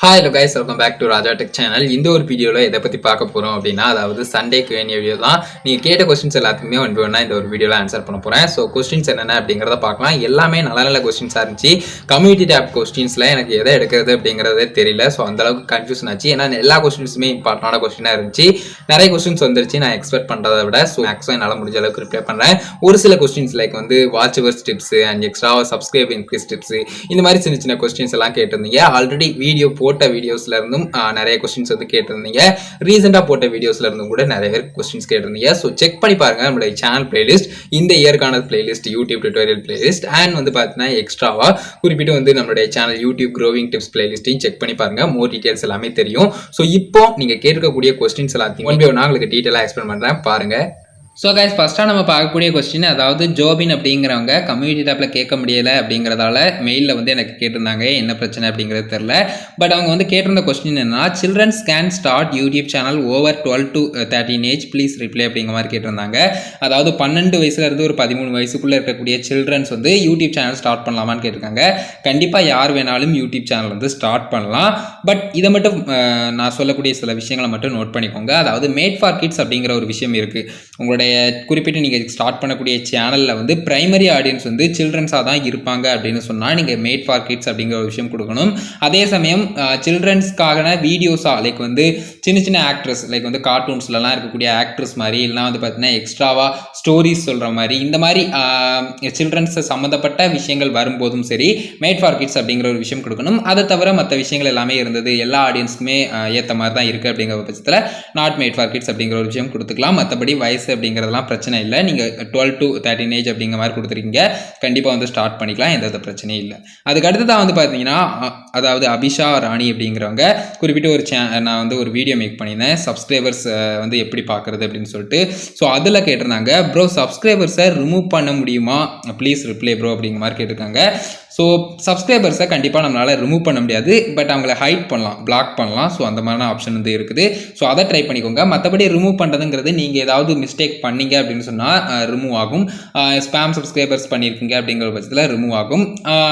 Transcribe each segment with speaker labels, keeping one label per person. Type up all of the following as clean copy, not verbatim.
Speaker 1: Hi hello guys, welcome back to Raja tech channel. இந்த ஒரு வீடியோவில் எதை பற்றி பார்க்க போகிறோம் அப்படின்னா, அதாவது சண்டேக்கு வேண்டிய வீடியோ தான். நீங்கள் கேட்ட கொஸ்டின்ஸ் எல்லாத்துக்குமே ஒன்று இந்த ஒரு வீடியோவில் ஆன்சர் பண்ண போகிறேன். ஸோ கொஸ்டின்ஸ் என்னென்ன அப்படிங்கிறத பார்க்கலாம். எல்லாமே நல்ல நல்ல கொஸ்டின்ஸாக இருந்துச்சு. கம்யூனிட்டி டேப் கொஸ்டின்ஸில் எனக்கு எதை எடுக்கிறது அப்படிங்கிறதே தெரியல. ஸோ அந்தளவுக்கு கன்ஃபியூஷன் ஆச்சு. ஏன்னா எல்லா கொஸ்டின்ஸுமே இம்பார்ட்டண்டான கொஸ்டினாக இருந்துச்சு. நிறைய கொஸ்டின்ஸ் வந்துருச்சு நான் எக்ஸ்பெக்ட் பண்ணுறதை விட. ஸோ மேக்ஸிமம் என்னால் முடிஞ்ச அளவுக்கு ரிப்ளை பண்ணுறேன். ஒரு சில கொஸ்டின்ஸ் லைக் வந்து watch hours tips and extra subscribe increase tips, இந்த மாதிரி சின்ன சின்ன கொஸ்டின்ஸ் எல்லாம் கேட்டிருந்தீங்க. ஆல்ரெடி வீடியோ போட்ட வீடியோஸ்ல இருந்தும் நிறைய கொஸ்டின்ஸ் வந்து கேட்டிருந்தீங்க. ரீசெண்டா போட்ட வீடியோஸ்ல இருந்தும் கூட நிறைய பேர் கொஸ்டின்ஸ் கேட்டிருந்தீங்க. ஸோ செக் பண்ணி பாருங்க நம்மளுடைய சேனல் பிளேலிஸ்ட், இந்த இயற்கான playlist, YouTube tutorial playlist and வந்து பார்த்தீங்கன்னா எக்ஸ்ட்ராவா குறிப்பிட்டு வந்து நம்மளுடைய சேனல் யூடியூப் க்ரோவிங் டிப்ஸ் பிளேலிஸ்ட்டையும் செக் பண்ணி பாருங்க. மோர் டீடைல்ஸ் எல்லாமே தெரியும். ஸோ இப்போ நீங்க கேட்கக்கூடிய கொஸ்டின்ஸ் எல்லாத்தையும் உங்களுக்கு டீட்டெயிலாக எக்ஸ்பிளைன் பண்றேன் பாருங்க.
Speaker 2: ஸோ கைஸ், ஃபஸ்ட்டாக நம்ம பார்க்கக்கூடிய கொஸ்டின், அதாவது ஜோபின் அப்படிங்கிறவங்க கம்யூனிட்டி டேப்பில் கேட்க முடியலை அப்படிங்கிறதால மெயிலில் வந்து எனக்கு கேட்டிருந்தாங்க என்ன பிரச்சனை அப்படிங்கிறது தெரில. பட் அவங்க வந்து கேட்டிருந்த கொஸ்டின் என்னன்னா, childrens can start YouTube channel over 12 to 13 age please reply அப்படிங்கிற மாதிரி கேட்டிருந்தாங்க. அதாவது 12 வயசுலேருந்து ஒரு 13 வயசுக்குள்ளே இருக்கக்கூடிய சில்ட்ரன்ஸ் வந்து யூடியூப் சேனல் ஸ்டார்ட் பண்ணலாமான்னு கேட்டிருக்காங்க. கண்டிப்பாக யார் வேணாலும் யூடியூப் சேனல் வந்து ஸ்டார்ட் பண்ணலாம். பட் இதை மட்டும் நான் சொல்லக்கூடிய சில விஷயங்களை மட்டும் நோட் பண்ணிக்கோங்க. அதாவது மேட் ஃபார் கிட்ஸ் அப்படிங்கிற ஒரு விஷயம் இருக்குது. உங்களுடைய குறிப்பிட்டு நீங்கள் ஸ்டார்ட் பண்ணக்கூடிய சேனலில் வந்து பிரைமரி ஆடியன்ஸ் வந்து சில்ட்ரன்ஸாக தான் இருப்பாங்க அப்படின்னு சொன்னால் நீங்கள் மேட் ஃபார் கிட்ஸ் அப்படிங்கிற ஒரு விஷயம் கொடுக்கணும். அதே சமயம் சில்ட்ரன்ஸ்க்கான வீடியோஸாக லைக் வந்து சின்ன சின்ன ஆக்ட்ரஸ் லைக் வந்து கார்ட்டூன்ஸ்லலாம் இருக்கக்கூடிய ஆக்ட்ரஸ் மாதிரி இல்லைனா வந்து பார்த்தீங்கன்னா எக்ஸ்ட்ராவாக ஸ்டோரிஸ் சொல்கிற மாதிரி இந்த மாதிரி சில்ட்ரன்ஸை சம்மந்தப்பட்ட விஷயங்கள் வரும்போதும் சரி மேட் ஃபார் கிட்ஸ் அப்படிங்கிற ஒரு விஷயம் கொடுக்கணும். அதை தவிர மற்ற விஷயங்கள் எல்லாமே இருந்தது எல்லா ஆடியன்ஸுக்குமே ஏற்ற மாதிரி தான் இருக்குது அப்படிங்கிற பட்சத்தில் நாட் மேட் ஃபார் கிட்ஸ் அப்படிங்கிற ஒரு விஷயம் கொடுத்துக்கலாம். மற்றபடி வயசு அப்படிங்கிறதெல்லாம் பிரச்சனை இல்லை. நீங்கள் 12 to 13 ஏஜ் அப்படிங்கிற மாதிரி கொடுத்துருக்கீங்க, கண்டிப்பாக வந்து ஸ்டார்ட் பண்ணிக்கலாம், எந்த பிரச்சனையும் இல்லை. அதுக்கு அடுத்து தான் வந்து பார்த்தீங்கன்னா, அதாவது அபிஷா ராணி அப்படிங்கிறவங்க குறிப்பிட்டு ஒரு நான் வந்து ஒரு வீடியோ மேக் பண்ணியிருந்தேன் சப்ஸ்கிரைபர்ஸ் வந்து எப்படி பார்க்குறது அப்படின்னு சொல்லிட்டு. ஸோ அதில் கேட்டிருந்தாங்க, ப்ரோ சப்ஸ்கிரைபர்ஸை ரிமூவ் பண்ண முடியுமா ப்ளீஸ் ரிப்ளை ப்ரோ அப்படிங்கிற மாதிரி கேட்டிருக்காங்க. ஸோ சப்ஸ்கிரைபர்ஸை கண்டிப்பாக நம்மளால் ரிமூவ் பண்ண முடியாது, பட் அவங்கள ஹைட் பண்ணலாம், பிளாக் பண்ணலாம். ஸோ அந்த மாதிரியான ஆப்ஷன் வந்து இருக்குது. ஸோ அதை ட்ரை பண்ணிக்கோங்க. மற்றபடி ரிமூவ் பண்ணுறதுங்கிறது நீங்கள் ஏதாவது மிஸ்டேக் பண்ணீங்க அப்படின்னு சொன்னால் ரிமூவ் ஆகும். ஸ்பேம் சப்ஸ்கிரைபர்ஸ் பண்ணியிருக்கீங்க அப்படிங்கிற பட்சத்தில் ரிமூவ் ஆகும்.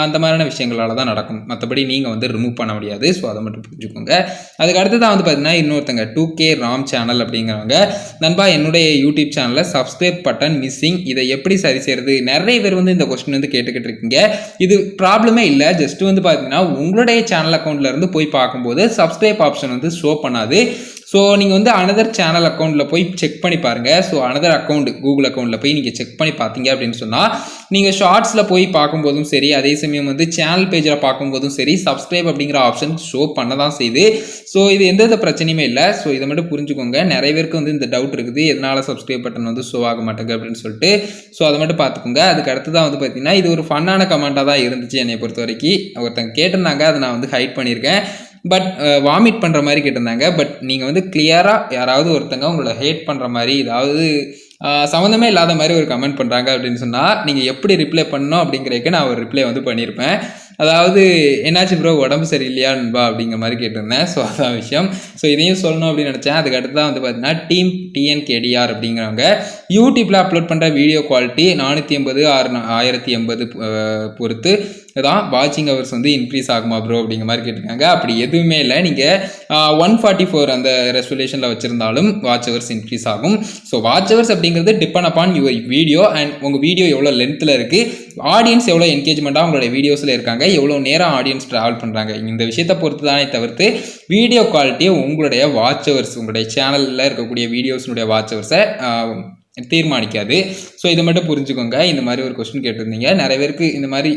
Speaker 2: அந்த மாதிரியான விஷயங்களால தான் நடக்கும். மற்றபடி நீங்கள் வந்து ரிமூவ் பண்ண முடியாது. ஸோ அதை மட்டும் புரிஞ்சுக்கோங்க. அதுக்கு அடுத்து தான் வந்து பார்த்தீங்கன்னா இன்னொருத்தங்க 2K ராம் சேனல் அப்படிங்கிறவங்க, நண்பா என்னுடைய யூடியூப் சேனலில் சப்ஸ்கிரைப் பட்டன் மிஸ்ஸிங், இதை எப்படி சரி செய்யறது? நிறைய பேர் வந்து இந்த கொஸ்டின் வந்து கேட்டுக்கிட்டு இருக்கீங்க. இது ப்ராப்ளமே இல்லை. ஜஸ்ட் வந்து பார்த்தீங்கன்னா உங்களுடைய சேனல் அக்கௌண்ட்ல இருந்து போய் பார்க்கும்போது சப்ஸ்கிரைப் ஆப்ஷன் வந்து ஷோ பண்ணாது. ஸோ நீங்கள் வந்து அனதர் சேனல் அக்கௌண்ட்டில் போய் செக் பண்ணி பாருங்கள். ஸோ அனதர் அக்கௌண்ட் கூகுள் அக்கௌண்ட்டில் போய் நீங்கள் செக் பண்ணி பார்த்தீங்க அப்படின்னு சொன்னால் நீங்கள் ஷார்ட்ஸில் போய் பார்க்கும்போதும் சரி, அதே சமயம் வந்து சேனல் பேஜில் பார்க்கும்போதும் சரி சப்ஸ்கிரைப் அப்படிங்கிற ஆப்ஷன் ஷோ பண்ண தான் செய்யுது. ஸோ இது எந்த பிரச்சனையுமே இல்லை. ஸோ இதை மட்டும் புரிஞ்சுக்கோங்க. நிறைய பேருக்கு வந்து இந்த டவுட் இருக்குது, எதனால் சப்ஸ்கிரைப் பட்டன் வந்து ஷோ ஆக மாட்டேங்குது அப்படின்னு சொல்லிட்டு. ஸோ அதை மட்டும் பார்த்துக்கோங்க. அதுக்கு அடுத்து தான் வந்து பார்த்தீங்கன்னா, இது ஒரு ஃபன்னான கமெண்ட்டாக தான் இருந்துச்சு என்னை பொறுத்த வரைக்கும். ஒருத்தங்க கேட்டிருந்தாங்க, அதை நான் வந்து ஹைட் பண்ணியிருக்கேன். பட் வாமிட் பண்ணுற மாதிரி கேட்டிருந்தாங்க. பட் நீங்கள் வந்து கிளியராக யாராவது ஒருத்தங்க உங்களோட ஹேட் பண்ணுற மாதிரி ஏதாவது சம்மந்தமே இல்லாத மாதிரி ஒரு கமெண்ட் பண்ணுறாங்க அப்படின்னு சொன்னால் நீங்கள் எப்படி ரிப்ளை பண்ணணும் அப்படிங்கிறதுக்கு நான் ஒரு ரிப்ளை வந்து பண்ணியிருப்பேன். அதாவது என்னாச்சு ப்ரோ உடம்பு சரியில்லையா நண்பா அப்படிங்கிற மாதிரி கேட்டிருந்தேன். ஸோ அதான் விஷயம். ஸோ இதையும் சொல்லணும் அப்படின்னு நினச்சேன். அதுக்கு அடுத்து தான் வந்து பார்த்தீங்கன்னா டீம் TNKDR அப்படிங்கிறவங்க, யூடியூப்பில் அப்லோட் பண்ணுற வீடியோ குவாலிட்டி 480 1080 பொறுத்து தான் வாட்சிங் ஹவர்ஸ் வந்து இன்க்ரீஸ் ஆகுமா ப்ரோ அப்படிங்கிற மாதிரி கேட்டிருக்காங்க. அப்படி எதுவுமே இல்லை. நீங்கள் 144 அந்த ரெசல்யூஷனில் வச்சுருந்தாலும் வாட்ச் ஹவர்ஸ் இன்க்ரீஸ் ஆகும். ஸோ வாட்ச் ஹவர்ஸ் அப்படிங்கிறது depend upon your video and உங்கள் வீடியோ எவ்வளோ லென்த்தில் இருக்குது, ஆடியன்ஸ் எவ்வளோ என்கேஜ்மெண்ட்டாக உங்களோட வீடியோஸில் இருக்காங்க, எவ்வளோ நேரம் ஆடியன்ஸ் ட்ராவல் பண்ணுறாங்க, இந்த விஷயத்தை பொறுத்து தானே தவிர்த்து வீடியோ குவாலிட்டியை உங்களுடைய வாட்ச் ஹவர்ஸ் உங்களுடைய சேனலில் இருக்கக்கூடிய வீடியோஸினுடைய வாட்ச் ஹவர்ஸை தீர்மானிக்காது. ஸோ இதை மட்டும் புரிஞ்சுக்கோங்க. இந்த மாதிரி ஒரு கொஸ்டின் கேட்டிருந்தீங்க. நிறைய பேருக்கு இந்த மாதிரி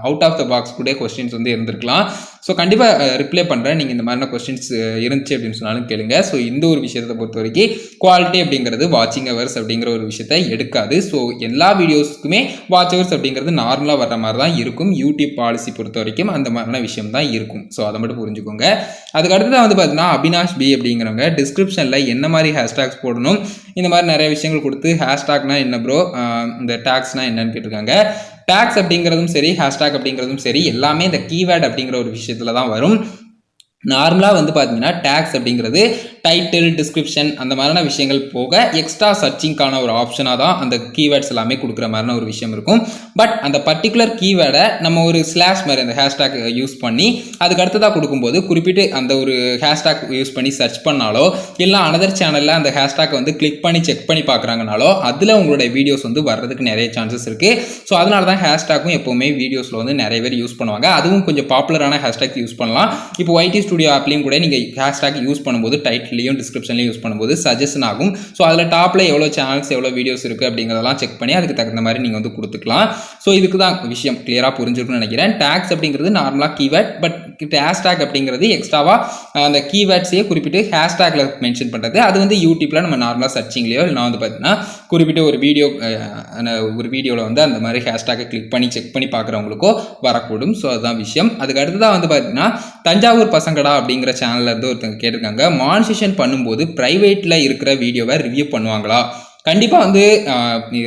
Speaker 2: அவுட் ஆஃப் த பாக்ஸ் கூட கொஸ்டின்ஸ் வந்து இருந்திருக்கலாம். ஸோ கண்டிப்பாக ரிப்ளை பண்ணுறேன். நீங்கள் இந்த மாதிரியான கொஸ்டின்ஸ் இருந்துச்சு அப்படின்னு சொன்னாலும் கேளுங்க. ஸோ இந்த ஒரு விஷயத்தை பொறுத்த வரைக்கும் குவாலிட்டி அப்படிங்கிறது வாட்சிங் ஹவர்ஸ் அப்படிங்கிற ஒரு விஷயத்தை எடுக்காது. ஸோ எல்லா வீடியோஸுக்குமே வாட்ச் ஹவர்ஸ் அப்படிங்கிறது நார்மலாக வர்ற மாதிரி தான் இருக்கும். யூடியூப் பாலிசி பொறுத்த வரைக்கும் அந்த மாதிரியான விஷயம் தான் இருக்கும். ஸோ அதை மட்டும் புரிஞ்சுக்கோங்க. அதுக்கு அடுத்ததான் வந்து பார்த்தீங்கன்னா அபினாஷ் பி அப்படிங்கிறவங்க, டிஸ்கிரிப்ஷனில் என்ன மாதிரி ஹேஷ்டாக்ஸ் போடணும், இந்த மாதிரி நிறைய விஷயங்கள் கொடுத்து ஹேஷ்டாக்னா என்ன ப்ரோ, இந்த டேக்ஸ்னா என்னன்னு கேட்டிருக்காங்க. டேக்ஸ் அப்படிங்கிறதும் சரி, ஹேஷ்டாக் அப்படிங்கிறதும் சரி, எல்லாமே இந்த கீவேர்ட் அப்படிங்கிற ஒரு விஷயத்துல தான் வரும். நார்மலாக வந்து பார்த்தீங்கன்னா டேக்ஸ் அப்படிங்கிறது டைட்டில் டிஸ்கிரிப்ஷன் அந்த மாதிரியான விஷயங்கள் போக எக்ஸ்ட்ரா சர்ச்சிங்கான ஒரு ஆப்ஷனாக தான் அந்த கீவேர்ட்ஸ் எல்லாமே கொடுக்குற மாதிரியான ஒரு விஷயம் இருக்கும். பட் அந்த பர்டிகுலர் கீவேர்டை நம்ம ஒரு ஸ்லாஷ் மாதிரி அந்த ஹேஷ்டாக் யூஸ் பண்ணி அதுக்கு அடுத்ததாக கொடுக்கும்போது குறிப்பிட்டு அந்த ஒரு ஹேஷ்டாக் யூஸ் பண்ணி சர்ச் பண்ணாலோ இல்லை அனதர் சேனலில் அந்த ஹேஷ்டாக் வந்து கிளிக் பண்ணி செக் பண்ணி பார்க்குறாங்கனாலோ அதில் உங்களுடைய வீடியோஸ் வந்து வர்றதுக்கு நிறைய சான்சஸ் இருக்குது. ஸோ அதனால தான் ஹேஷ்டாக்கும் எப்போவுமே வீடியோஸில் வந்து நிறைய பேர் யூஸ் பண்ணுவாங்க. அதுவும் கொஞ்சம் பாப்புலரான ஹேஷ்டாக் யூஸ் பண்ணலாம். இப்போ YT ஸ்டுடியோ ஆப்லையும் கூட நீங்கள் ஹேஷ்டாக் யூஸ் பண்ணும்போது டைட்டிலையும் டிஸ்கிரிப்ஷன்லையும் யூஸ் பண்ணும்போது சஜஷன் ஆகும். ஸோ அதில் டாப்பில் எவ்வளோ சேனல்ஸ் எவ்வளோ வீடியோஸ் இருக்குது அப்படிங்கிறதெல்லாம் செக் பண்ணி அதுக்கு தகுந்த மாதிரி நீங்கள் வந்து கொடுத்துக்கலாம். ஸோ இதுக்கு தான் விஷயம் கிளியராக புரிஞ்சிருக்குன்னு நினைக்கிறேன். டேக்ஸ் அப்படிங்கிறது நார்மலாக கீவேர்ட், பட் ஹேஷ்டாக் அப்படிங்கிறது எக்ஸ்ட்ராவாக அந்த கீவேர்ட்ஸையே குறிப்பிட்டு ஹேஷ்டாக்ல மென்ஷன் பண்ணுறது. அது வந்து யூடியூப்பில் நம்ம நார்மலாக சர்ச்சிங்லேயோ இல்லை வந்து பார்த்தீங்கன்னா குறிப்பிட்ட ஒரு வீடியோவில் வந்து அந்த மாதிரி ஹேஷ்டாக்கை கிளிக் பண்ணி செக் பண்ணி பார்க்குறவங்களுக்கோ வரக்கூடும். ஸோ அதுதான் விஷயம். அதுக்கு அடுத்ததாக வந்து பார்த்தீங்கன்னா தஞ்சாவூர் பசங்கடா அப்படிங்கிற சேனல்ல இருந்து ஒருத்தங்க கேட்டிருக்காங்க, மானிட்டரைசேஷன் பண்ணும்போது பிரைவேட்டில் இருக்கிற வீடியோவை ரிவ்யூ பண்ணுவாங்களா? கண்டிப்பாக வந்து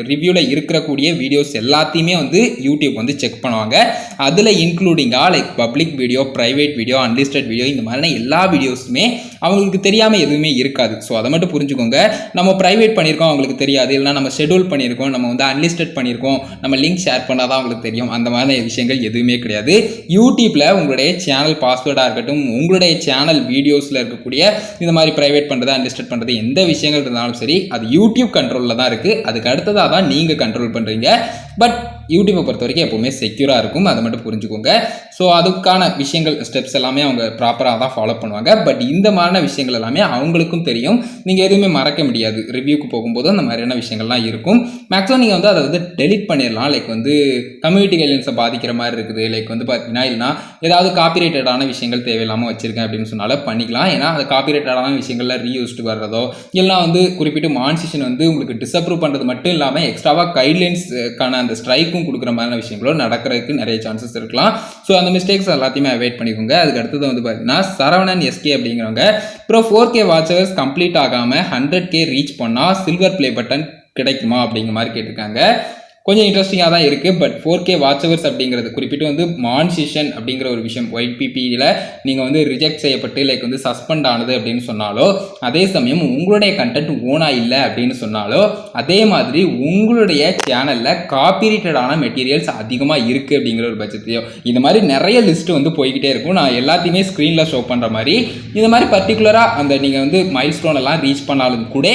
Speaker 2: ரிவ்யூவில் இருக்கக்கூடிய வீடியோஸ் எல்லாத்தையுமே வந்து யூடியூப் வந்து செக் பண்ணுவாங்க. அதில் இன்க்ளூடிங்காக like public video, private video, unlisted video இந்த மாதிரியான எல்லா வீடியோஸுமே அவங்களுக்கு தெரியாமல் எதுவுமே இருக்காது. ஸோ அதை மட்டும் புரிஞ்சுக்கோங்க. நம்ம ப்ரைவேட் பண்ணியிருக்கோம் அவங்களுக்கு தெரியாது, இல்லைனா நம்ம ஷெட்யூல் பண்ணியிருக்கோம், நம்ம வந்து அன்லிஸ்டட் பண்ணியிருக்கோம், நம்ம லிங்க் ஷேர் பண்ணால் தான் அவங்களுக்கு தெரியும், அந்த மாதிரி விஷயங்கள் எதுவுமே கிடையாது. யூடியூப்பில் உங்களுடைய சேனல் பாஸ்வேர்டாக இருக்கட்டும், உங்களுடைய சேனல் வீடியோஸில் இருக்கக்கூடிய இந்த மாதிரி ப்ரைவேட் பண்ணுறது, அன்லிஸ்டட் பண்ணுறது எந்த விஷயங்கள் இருந்தாலும் சரி அது யூடியூப் கண்ட்ரோலில் தான் இருக்குது. அதுக்கு அடுத்ததாக தான் நீங்கள் கண்ட்ரோல் பண்ணுறீங்க. பட் யூடியூப்பை பொறுத்த வரைக்கும் எப்போவுமே செக்யூராக இருக்கும், அதை மட்டும் புரிஞ்சுக்கோங்க. ஸோ அதுக்கான விஷயங்கள் ஸ்டெப்ஸ் எல்லாமே அவங்க ப்ராப்பராக தான் ஃபாலோ பண்ணுவாங்க. பட் இந்த மாதிரியான விஷயங்கள் எல்லாமே அவங்களுக்கும் தெரியும். நீங்கள் எதுவுமே மறக்க முடியாது. ரிவ்யூக்கு போகும்போது அந்த மாதிரியான விஷயங்கள்லாம் இருக்கும். மேக்ஸிமம் நீங்கள் வந்து அதை வந்து டெலிட் பண்ணிடலாம். லைக் வந்து கம்யூனிட்டி கைட்லைன்ஸை பாதிக்கிற மாதிரி இருக்குது, லைக் வந்து பார்த்தீங்கன்னா இல்லைனா ஏதாவது காப்பிரைட்டடான விஷயங்கள் தேவையில்லாமல் வச்சுருக்கேன் அப்படின்னு சொன்னாலும் பண்ணிக்கலாம். ஏன்னா அது காப்பிரைட்டடான விஷயங்கள்ல ரீயூஸ்டு வர்றதோ எல்லாம் வந்து குறிப்பிட்டு மானிட்டரைசேஷன் வந்து உங்களுக்கு டிஸ்அப்ரூவ் பண்ணுறது மட்டும் இல்லாமல் எக்ஸ்ட்ராவாக கைட்லைன்ஸ்க்கான அந்த ஸ்ட்ரைக்கும் கொடுக்குற மாதிரியான விஷயங்களோ நடக்கிறதுக்கு நிறைய சான்சஸ் இருக்கலாம். ஸோ அந்த மிஸ்டேக்ஸ் எல்லாத்தையுமே அவாய்ட் பண்ணிக்கோங்க. அதுக்கு அடுத்தது வந்து பார்த்தீங்கன்னா சரவணன் SK அப்படிங்கிறவங்க, ப்ரோ 4K வாட்சர்ஸ் கம்ப்ளீட் ஆகாமல் 100K ரீச் பண்ணால் சில்வர் ப்ளே பட்டன் கிடைக்குமா அப்படிங்கிற மாதிரி கேட்டிருக்காங்க. கொஞ்சம் இன்ட்ரெஸ்டிங்காக தான் இருக்குது. பட் 4K வாட்ச் ஹவர்ஸ் அப்படிங்கிறது குறிப்பிட்டு வந்து மானிட்டரைசேஷன் அப்படிங்கிற ஒரு விஷயம் YPPயில் நீங்கள் வந்து ரிஜெக்ட் செய்யப்பட்டு லைக் வந்து சஸ்பெண்ட் ஆனது அப்படின்னு சொன்னாலோ, அதே சமயம் உங்களுடைய கண்டென்ட் ஓனாக இல்லை அப்படின்னு சொன்னாலோ, அதே மாதிரி உங்களுடைய சேனலில் காப்பிரைட்டடான மெட்டீரியல்ஸ் அதிகமாக இருக்குது அப்படிங்கிற ஒரு பட்சத்தையோ, இந்த மாதிரி நிறைய லிஸ்ட்டு வந்து போய்கிட்டே இருக்கும். நான் எல்லாத்தையுமே ஸ்க்ரீனில் ஷோ பண்ணுற மாதிரி இந்த மாதிரி பர்டிகுலராக அந்த நீங்கள் வந்து மைல் ஸ்டோன் எல்லாம் ரீச் பண்ணாலும் கூட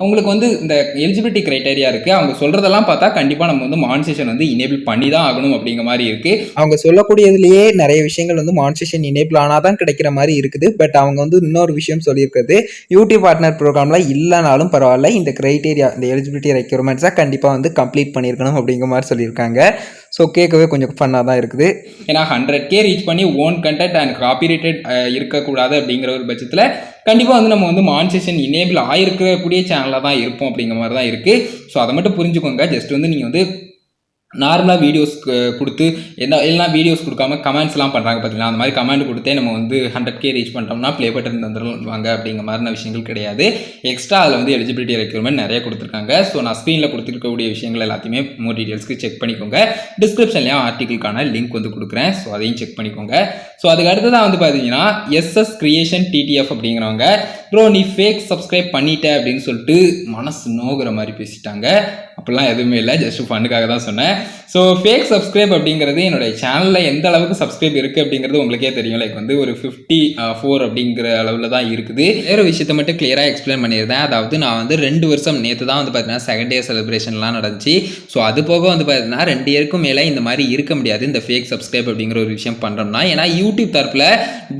Speaker 2: உங்களுக்கு வந்து இந்த எலிஜிபிலிட்டி கிரைட்டேரியா இருக்குது. அவங்க சொல்கிறதெல்லாம் பார்த்தா கண்டிப்பாக நம்ம வந்து மானிட்டரைசேஷன் வந்து இனேபிள் பண்ணி தான் ஆகணும் அப்படிங்கிற மாதிரி இருக்குது.
Speaker 3: அவங்க சொல்லக்கூடியதுலேயே நிறைய விஷயங்கள் வந்து மானிட்டரைசேஷன் இனேபிள் ஆனால் தான் கிடைக்கிற மாதிரி இருக்குது. பட் அவங்க வந்து இன்னொரு விஷயம் சொல்லியிருக்கிறது, யூடியூப் பார்ட்னர் ப்ரோக்ராமில் இல்லைனாலும் பரவாயில்ல, இந்த கிரைட்டேரியா இந்த எலிஜிபிலிட்டி ரெக்யூர்மெண்ட்ஸாக கண்டிப்பாக வந்து கம்ப்ளீட் பண்ணியிருக்கணும் அப்படிங்கிற மாதிரி சொல்லியிருக்காங்க. ஸோ கேட்கவே கொஞ்சம் ஃபன்னாக தான் இருக்குது.
Speaker 2: ஏன்னா 100K ரீச் பண்ணி ஓன் கண்டென்ட் அண்ட் காப்பிரைட்டட் இருக்கக்கூடாது அப்படிங்கிற ஒரு பட்சத்தில் கண்டிப்பாக வந்து நம்ம வந்து மானிட்டரைசேஷன் இனேபிள் ஆகிருக்கக்கூடிய சேனலாக தான் இருப்போம் அப்படிங்கிற மாதிரி தான் இருக்குது. ஸோ அதை மட்டும் புரிஞ்சுக்கோங்க. ஜஸ்ட் வந்து நீங்கள் வந்து நார்மலாக வீடியோஸ் கொடுத்து எல்லாம் வீடியோஸ் கொடுக்காம கமெண்ட்ஸ்லாம் பண்ணுறாங்க பார்த்தீங்களா, அந்த மாதிரி கமெண்ட் கொடுத்தே நம்ம வந்து 100K ரீச் பண்ணிட்டோம்னா ப்ளே பட்டன் தந்துடுவாங்க அப்படிங்கிற மாதிரியான விஷயங்கள் கிடையாது. எக்ஸ்ட்ரா அதில் வந்து எலிஜிபிலிட்டி ரெக்யூர்மெண்ட் நிறைய கொடுத்துருக்காங்க. ஸோ நான் ஸ்க்ரீனில் கொடுத்துருக்கக்கூடிய விஷயங்கள் எல்லாத்தையுமே மோர் டீட்டெயில்ஸ்க்கு செக் பண்ணிக்கோங்க. டிஸ்கிரிப்ஷன்லேயும் ஆர்டிக்கிள்கான லிங்க் வந்து கொடுக்குறேன். ஸோ அதையும் செக் பண்ணிக்கோங்க. ஸோ அதுக்கு அடுத்ததான் வந்து பார்த்தீங்கன்னா SS கிரியேஷன் TTF அப்படிங்கிறவங்க, ப்ரோ நீ ஃபேக் சப்ஸ்கிரைப் பண்ணிட்ட அப்படின்னு சொல்லிட்டு மனசு நோகிற மாதிரி பேசிட்டாங்க. அப்படிலாம் எதுவுமே இல்லை, ஜஸ்ட் ஃபண்டுக்காக தான் சொன்னேன். ஸோ ஃபேக் சப்ஸ்கிரைப் அப்படிங்கிறது என்னுடைய சேனலில் எந்த அளவுக்கு சப்ஸ்கிரைப் இருக்குது அப்படிங்கிறது உங்களுக்கே தெரியும். லைக் வந்து ஒரு 54 அப்படிங்கிற அளவில் தான் இருக்குது. வேறு விஷயத்தை மட்டும் கிளியராக எக்ஸ்பிளைன் பண்ணியிருந்தேன். அதாவது நான் வந்து 2 வருஷம் நேற்று தான் வந்து பார்த்தீங்கன்னா செகண்ட் இயர் செலிப்ரேஷன்லாம் நடந்துச்சு. ஸோ அது போக வந்து பார்த்தீங்கன்னா 2 இயருக்கும் மேலே இந்த மாதிரி இருக்க முடியாது இந்த ஃபேக் சப்ஸ்கிரைப் அப்படிங்கிற ஒரு விஷயம் பண்ணுறோம்னா. ஏன்னா யூடியூப் தரப்பில்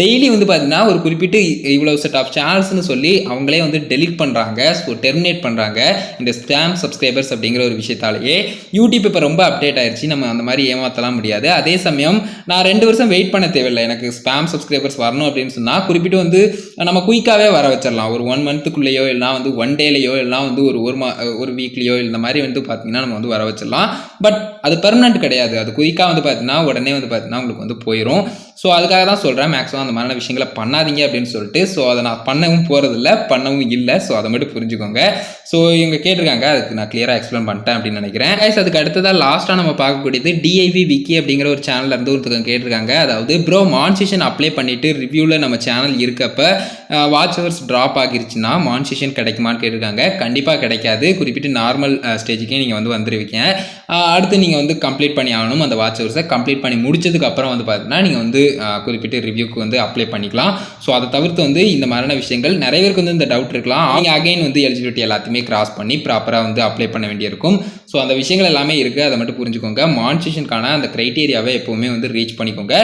Speaker 2: டெய்லி வந்து பார்த்தீங்கன்னா ஒரு குறிப்பிட்டு இவ்வளோ செட் ஆஃப் சேனல்ஸ்னு சொல்லி அவங்களே வந்து டெலிட் பண்ணுறாங்க. ஸோ டெர்மினேட் பண்ணுறாங்க இந்த ஸ்பேம் சப்ஸ்கிரைபர்ஸ் அப்படிங்கிற ஒரு விஷயத்தாலேயே. யூடியூப் இப்போ ரொம்ப அப்டேட் ஆயிடுச்சு, நம்ம அந்த மாதிரி ஏமாற்றலாம் முடியாது. அதே சமயம் நான் 2 வருஷம் வெயிட் பண்ண தேவையில்லை. எனக்கு ஸ்பேம் சப்ஸ்கிரைபர்ஸ் வரணும் அப்படின்னு சொன்னால் குறிப்பிட்டு வந்து நம்ம குயிக்காகவே வர வச்சிடலாம். ஒரு 1 மந்த்துக்குள்ளேயோ இல்லைனா வந்து 1 டேலையோ இல்லைனா வந்து ஒரு வீக்லேயோ இந்த மாதிரி வந்து பார்த்தீங்கன்னா நம்ம வந்து வர வச்சிடலாம். பட் அது பெர்மனன்ட் கிடையாது. அது குயிக்காக வந்து பார்த்தீங்கன்னா உடனே வந்து பார்த்தீங்கன்னா உங்களுக்கு வந்து போயிடும். ஸோ அதுக்காக தான் சொல்கிறேன் மேக்ஸிமம் அந்த மாதிரியான விஷயங்களை பண்ணாதீங்க அப்படின்னு சொல்லிட்டு. ஸோ அதை நான் பண்ணவும் போகிறதில்ல, பண்ணவும் இல்லை. ஸோ அதை மட்டும் புரிஞ்சுக்கோங்க. ஸோ இவங்க கேட்டிருக்காங்க, அதுக்கு நான் கிளியராக எக்ஸ்பிளைன் பண்ணிட்டேன் அப்படின்னு நினைக்கிறேன். கைஸ் அதுக்கு அடுத்ததாக லாஸ்ட்டாக நம்ம பார்க்கக்கூடியது டிஐவி விக்கி அப்படிங்கிற ஒரு சேனலில் இருந்து ஒருத்தவங்க கேட்டிருக்காங்க. அதாவது ப்ரோ மான்சேஷன் அப்ளை பண்ணிவிட்டு ரிவ்யூவில் நம்ம சேனல் இருக்கப்ப வாட்ச் ஹவர்ஸ் ட்ராப் ஆகிருச்சுன்னா மான்சேஷன் கிடைக்குமான்னு கேட்டிருக்காங்க. கண்டிப்பாக கிடைக்காது. குறிப்பிட்டு நார்மல் ஸ்டேஜுக்கே நீங்கள் வந்து வந்துருவீங்க. அடுத்து நீங்கள் வந்து கம்ப்ளீட் பண்ணி ஆகணும். அந்த வாட்ச் ஹவர்ஸை கம்ப்ளீட் பண்ணி முடிச்சதுக்கு அப்புறம் வந்து பார்த்தீங்கன்னா நீங்கள் வந்து குறிப்பிட்டு ரிவ்யூக்கு வந்து அப்ளை பண்ணிக்கலாம். ஸோ அதை தவிர்த்து வந்து இந்த மாதிரியான விஷயங்கள் நிறைய பேருக்கு வந்து இந்த டவுட் இருக்கலாம். நீங்கள் அகைன் வந்து எலிஜிபிலிட்டி எல்லாத்தையுமே கிராஸ் பண்ணி ப்ராப்பராக வந்து அப்ளை பண்ண வேண்டியிருக்கும். ஸோ அந்த விஷயங்கள் எல்லாமே இருக்குது, அதை மட்டும் புரிஞ்சுக்கோங்க. மான்சேஷனுக்கான அந்த க்ரைட்டீரியாவை எப்போவுமே வந்து ரீச் பண்ணிக்கோங்க.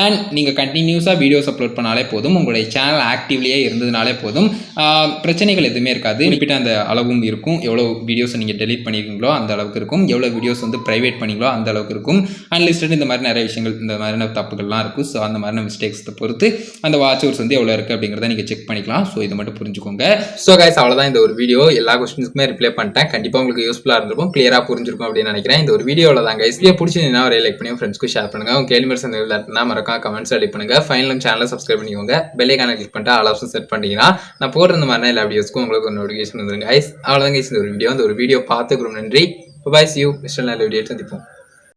Speaker 2: அண்ட் நீங்கள் கண்டினியூஸாக வீடியோஸ் அப்லோட் பண்ணாலே போதும், உங்களுடைய சேனல் ஆக்டிவ்லேயே இருந்ததுனாலே போதும், பிரச்சனைகள் எதுவுமே இருக்காது. குறிப்பிட்ட அந்த அளவும் இருக்கும். எவ்வளோ வீடியோஸை நீங்கள் டெலீட் பண்ணியிருக்கீங்களோ அந்த அளவுக்கு இருக்கும், எவ்வளோ வீடியோஸ் வந்து ப்ரைவேட் பண்ணிங்களோ அந்த அளவுக்கு இருக்கும். அன்லிஸ்டட் இந்த மாதிரி நிறைய விஷயங்கள், இந்த மாதிரியான தப்புகள்லாம் இருக்கும். ஸோ அந்த மாதிரியான மிஸ்டேக்ஸை பொறுத்து அந்த வாட்ச் ஹவர்ஸ் வந்து எவ்வளோ இருக்குது அப்படிங்கிறத நீங்கள் செக் பண்ணிக்கலாம். ஸோ இதை மட்டும் புரிஞ்சுக்கோங்க.
Speaker 1: ஸோ கைஸ் அவ்வளோதான் இந்த ஒரு வீடியோ. எல்லா கொஸ்டின்ஸ்க்குமே ரிப்ளை பண்ணிட்டேன். கண்டிப்பாக உங்களுக்கு யூஸ்ஃபுல்லாக இருந்திருக்கும், கிளியராக புரிஞ்சிருக்கும் அப்படின்னு நினைக்கிறேன். இந்த ஒரு வீடியோவில் தான் கைஸ் வீடியோ பிடிச்சிருந்தீங்கன்னா ஒரு லைக் பண்ணி ஃப்ரெண்ட்ஸ்க்கு ஷேர் பண்ணுங்கள். உங்கள் கேள்வி சந்தேகம்னா மறக்காம கமெண்ட்ஸ் அடி பண்ணுங்கள். ஃபைனலும் சேனலை சப்ஸ்கிரைப் பண்ணிக்கோங்க. பெல் ஐகானை கிளிக் பண்ணிட்டு ஆல் ஆப்ஷன் செட் பண்ணிட்டீங்கன்னா நான் போடுற இந்த மாதிரி எல்லா வீடியோஸ்க்கும் உங்களுக்கு ஒரு நோட்டிஃபிகேஷன் வந்துருங்க கைஸ். அவ்வளோதான் கைஸ் இந்த ஒரு வீடியோ. பார்த்துக்கிறோம். நன்றி. பாய். See you. நெக்ஸ்ட் நல்ல வீடியோ சந்திப்போம்.